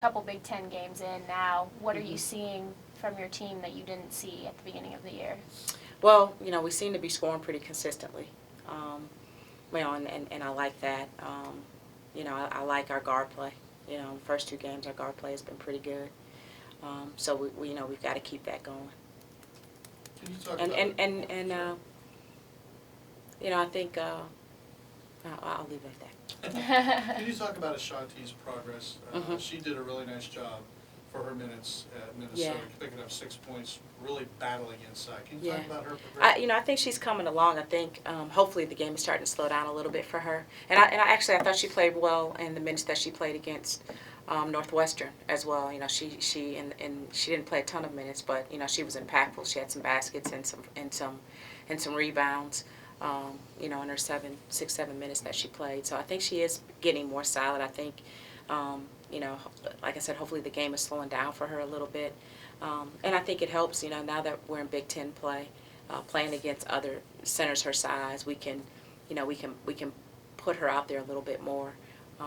couple Big Ten games in now. What are you seeing from your team that you didn't see at the beginning of the year? Well, we seem to be scoring pretty consistently. And I like that. I like our guard play. The first two games, our guard play has been pretty good. So we've got to keep that going. Can you talk And about I think I'll leave it at that. Can you talk about Ashanti's progress? She did a really nice job for her minutes at Minnesota, picking up 6 points, really battling inside. Can you talk about her progression? I think she's coming along. I think hopefully the game is starting to slow down a little bit for her. I thought she played well in the minutes that she played against Northwestern as well. She didn't play a ton of minutes, but she was impactful. She had some baskets and some rebounds. In her 7 minutes that she played. So I think she is getting more solid. I think, like I said, hopefully the game is slowing down for her a little bit. And I think it helps, now that we're in Big Ten play, playing against other centers her size, we can put her out there a little bit more.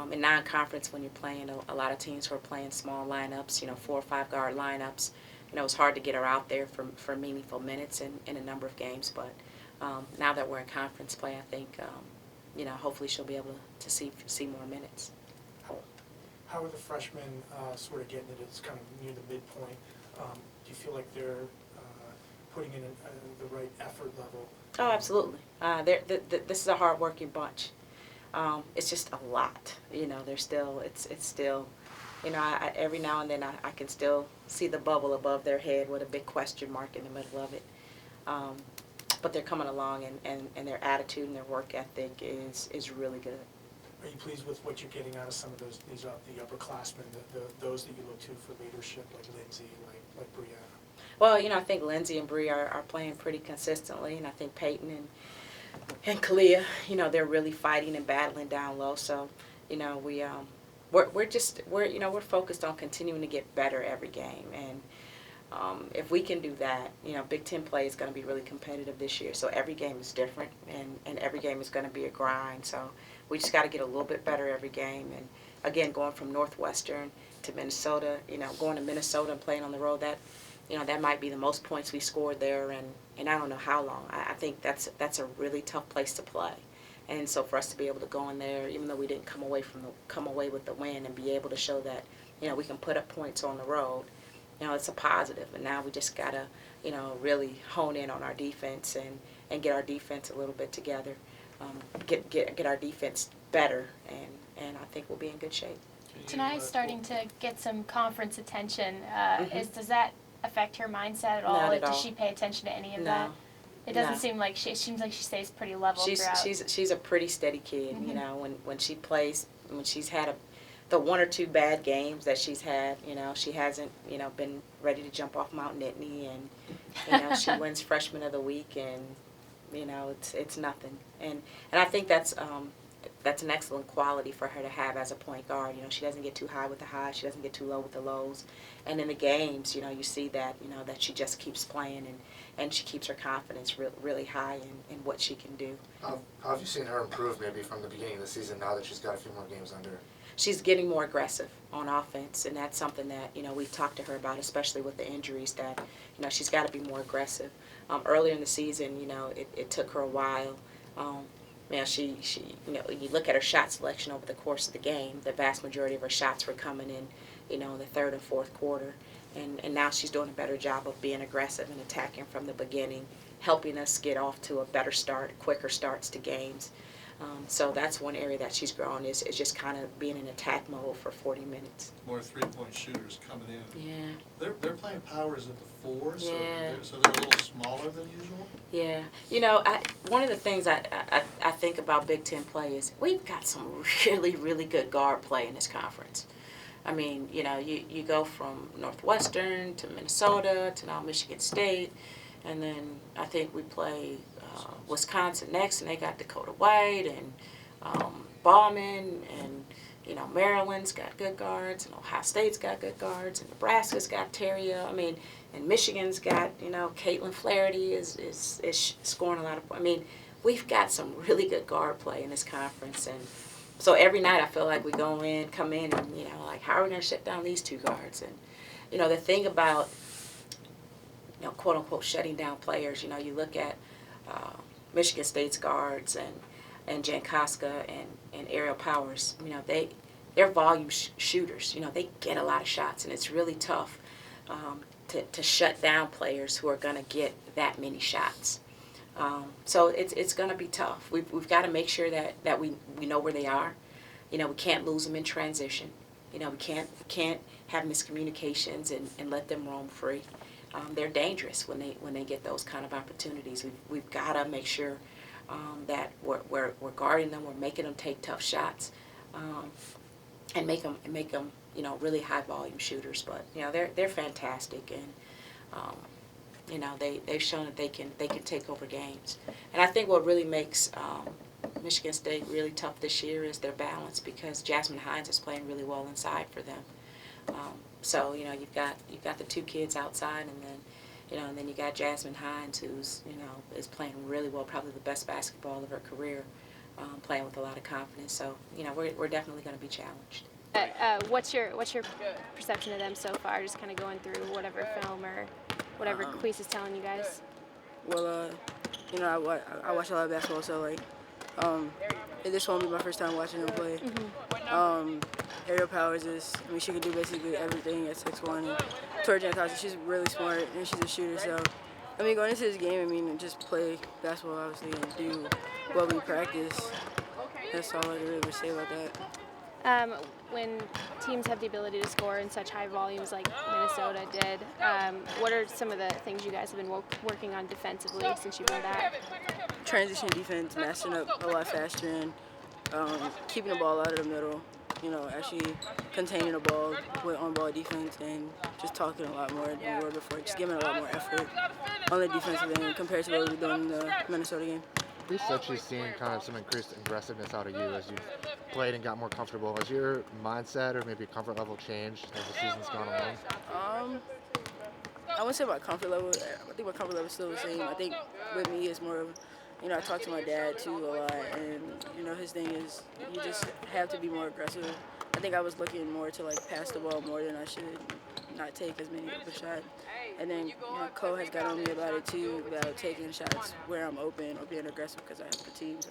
In non-conference, when you're playing a lot of teams who are playing small lineups, 4 or 5 guard lineups, it's hard to get her out there for meaningful minutes in a number of games. But now that we're in conference play, I think, hopefully she'll be able to see more minutes. How are the freshmen sort of getting it? It's kind of near the midpoint. Do you feel like they're putting in the right effort level? Oh, absolutely. This is a hard-working bunch. It's just a lot. It's still, every now and then I can still see the bubble above their head with a big question mark in the middle of it. But they're coming along, and their attitude and their work ethic is really good. Are you pleased with what you're getting out of some of the upperclassmen, those that you look to for leadership, like Lindsay, like Brianna? Well, I think Lindsay and Bree are playing pretty consistently, and I think Peyton and Kalia, they're really fighting and battling down low. So, we're focused on continuing to get better every game, and if we can do that, Big Ten play is going to be really competitive this year. So every game is different, and every game is going to be a grind. So we just got to get a little bit better every game. And again, going from Northwestern to Minnesota, going to Minnesota and playing on the road, that might be the most points we scored there, and I don't know how long. I think that's a really tough place to play. And so for us to be able to go in there, even though we didn't come away with the win, and be able to show that we can put up points on the road, it's a positive. And now we just gotta really hone in on our defense and get our defense a little bit together, get our defense better, and I think we'll be in good shape. Tonight starting to get some conference attention. Does that affect her mindset at all? Not at all. Does she pay attention to any of No. that? It doesn't No. seem like it seems like she stays pretty level throughout. She's a pretty steady kid. When she plays, when she's had the 1 or 2 bad games that she's had, she hasn't been ready to jump off Mount Nittany, and she wins Freshman of the Week, and it's nothing. And I think that's an excellent quality for her to have as a point guard. She doesn't get too high with the highs, she doesn't get too low with the lows. And in the games, you see that, that she just keeps playing, and she keeps her confidence really high in what she can do. How have you seen her improve maybe from the beginning of the season now that she's got a few more games under her? She's getting more aggressive on offense, and that's something that, we've talked to her about, especially with the injuries, that, she's got to be more aggressive. Earlier in the season, it took her a while. She you look at her shot selection over the course of the game, the vast majority of her shots were coming in, in the third and fourth quarter. And now she's doing a better job of being aggressive and attacking from the beginning, helping us get off to a better start, quicker starts to games. So that's one area that she's grown, is just kind of being in attack mode for 40 minutes. More three-point shooters coming in. Yeah. They're playing powers at the 4, so, Yeah. so they're a little smaller than usual? Yeah. One of the things I think about Big Ten play is we've got some really, really good guard play in this conference. I mean, you go from Northwestern to Minnesota to now Michigan State, and then I think we play Wisconsin next, and they got Dakota White and Ballman, and Maryland's got good guards, and Ohio State's got good guards, and Nebraska's got Terria. I mean, and Michigan's got Caitlin Flaherty is scoring a lot of points. I mean, we've got some really good guard play in this conference, and So every night I feel like we come in, and, you know, like, how are we going to shut down these two guards? And, you know, the thing about, you know, quote unquote, shutting down players, you know, you look at Michigan State's guards and Jen Koska and Ariel Powers, you know, they're volume shooters. You know, they get a lot of shots, and it's really tough to shut down players who are going to get that many shots. So it's going to be tough. We've got to make sure that we know where they are. You know, we can't lose them in transition. You know, we can't have miscommunications and let them roam free. They're dangerous when they get those kind of opportunities. We've got to make sure that we're guarding them, we're making them take tough shots, and make them you know, really high volume shooters. But you know, they're fantastic, and you know, they've shown that they can take over games. And I think what really makes Michigan State really tough this year is their balance, because Jasmine Hines is playing really well inside for them. So you know, you've got the two kids outside, and then you know, and then you got Jasmine Hines, who's, you know, is playing really well, probably the best basketball of her career, playing with a lot of confidence. So you know, we're definitely going to be challenged. What's your perception of them so far? Just kind of going through whatever film or whatever Queese is telling you guys. Well, you know, I watch a lot of basketball, so like, this won't be my first time watching them play. Ariel Powers I mean, she can do basically everything at 6'1", and Tori Jen Koska, she's really smart, and she's a shooter, so, I mean, going into this game, I mean, just play basketball, obviously, and do what we practice. That's all I can really say about that. When teams have the ability to score in such high volumes like Minnesota did, what are some of the things you guys have been working on defensively since you've been back? Transition defense, matching up a lot faster, and keeping the ball out of the middle. You know, actually containing the ball with on-ball defense, and just talking a lot more than we were before. Just giving a lot more effort on the defensive end compared to what we were doing in the Minnesota game. We've actually seen kind of some increased aggressiveness out of you as you've played and got more comfortable. Has your mindset or maybe comfort level changed as the season's gone along? I wouldn't say my comfort level. I think my comfort level is still the same. I think with me, it's more of, you know, I talk to my dad too a lot, and you know, his thing is you just have to be more aggressive. I think I was looking more to like pass the ball more than I should, not take as many of a shot. And then, you know, Cole has got on me about it too, about taking shots where I'm open or being aggressive because I have the team. So